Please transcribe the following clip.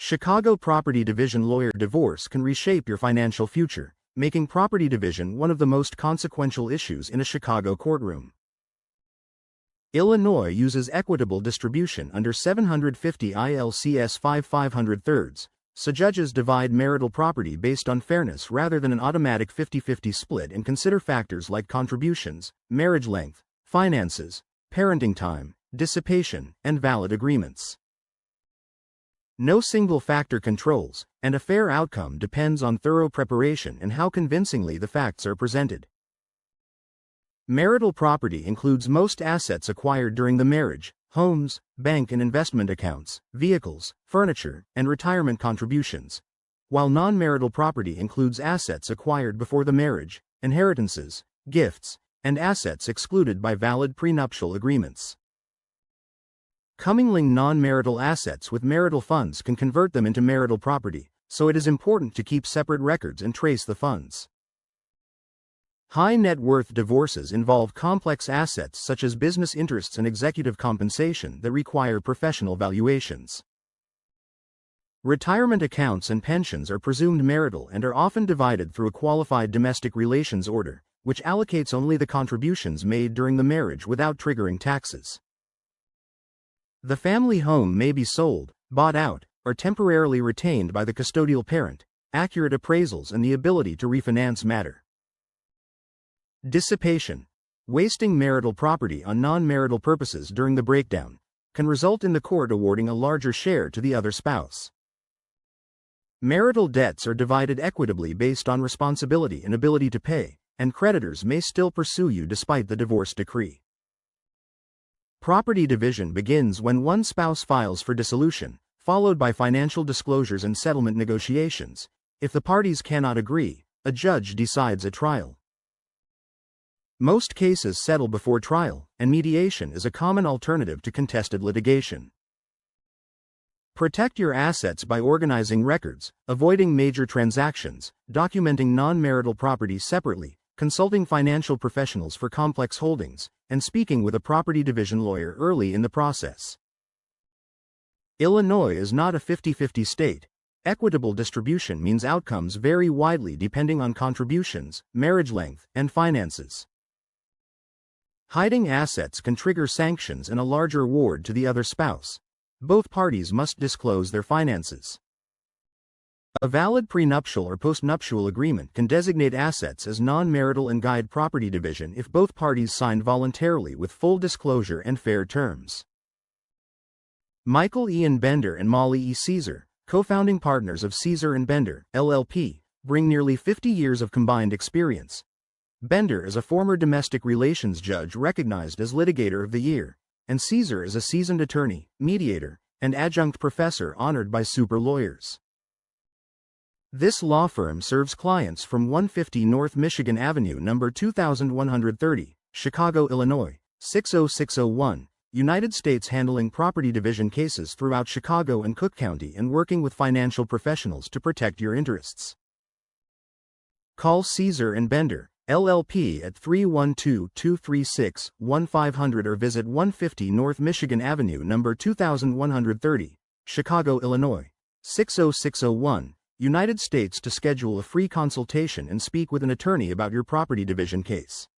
Chicago Property Division lawyer divorce can reshape your financial future, making property division one of the most consequential issues in a Chicago courtroom. Illinois uses equitable distribution under 750 ILCS 500 thirds, so judges divide marital property based on fairness rather than an automatic 50-50 split and consider factors like contributions, marriage length, finances, parenting time, dissipation, and valid agreements. No single factor controls, and a fair outcome depends on thorough preparation and how convincingly the facts are presented. Marital property includes most assets acquired during the marriage: homes, bank and investment accounts, vehicles, furniture, and retirement contributions, while non-marital property includes assets acquired before the marriage, inheritances, gifts, and assets excluded by valid prenuptial agreements. Commingling non-marital assets with marital funds can convert them into marital property, so it is important to keep separate records and trace the funds. High net worth divorces involve complex assets such as business interests and executive compensation that require professional valuations. Retirement accounts and pensions are presumed marital and are often divided through a qualified domestic relations order, which allocates only the contributions made during the marriage without triggering taxes. The family home may be sold, bought out, or temporarily retained by the custodial parent. Accurate appraisals and the ability to refinance matter. Dissipation, wasting marital property on non-marital purposes during the breakdown, can result in the court awarding a larger share to the other spouse. Marital debts are divided equitably based on responsibility and ability to pay, and creditors may still pursue you despite the divorce decree. Property division begins when one spouse files for dissolution, followed by financial disclosures and settlement negotiations. If the parties cannot agree, a judge decides at trial. Most cases settle before trial, and mediation is a common alternative to contested litigation. Protect your assets by organizing records, avoiding major transactions, documenting non-marital property separately, consulting financial professionals for complex holdings, and speaking with a property division lawyer early in the process. Illinois is not a 50-50 state. Equitable distribution means outcomes vary widely depending on contributions, marriage length, and finances. Hiding assets can trigger sanctions and a larger award to the other spouse. Both parties must disclose their finances. A valid prenuptial or postnuptial agreement can designate assets as non-marital and guide property division if both parties signed voluntarily with full disclosure and fair terms. Michael Ian Bender and Molly E. Caesar, co-founding partners of Caesar & Bender, LLP, bring nearly 50 years of combined experience. Bender is a former domestic relations judge recognized as Litigator of the Year, and Caesar is a seasoned attorney, mediator, and adjunct professor honored by super lawyers. This law firm serves clients from 150 North Michigan Avenue number 2130, Chicago, Illinois, 60601, United States, handling property division cases throughout Chicago and Cook County and working with financial professionals to protect your interests. Call Caesar & Bender, LLP at 312-236-1500 or visit 150 North Michigan Avenue number 2130, Chicago, Illinois, 60601, United States to schedule a free consultation and speak with an attorney about your property division case.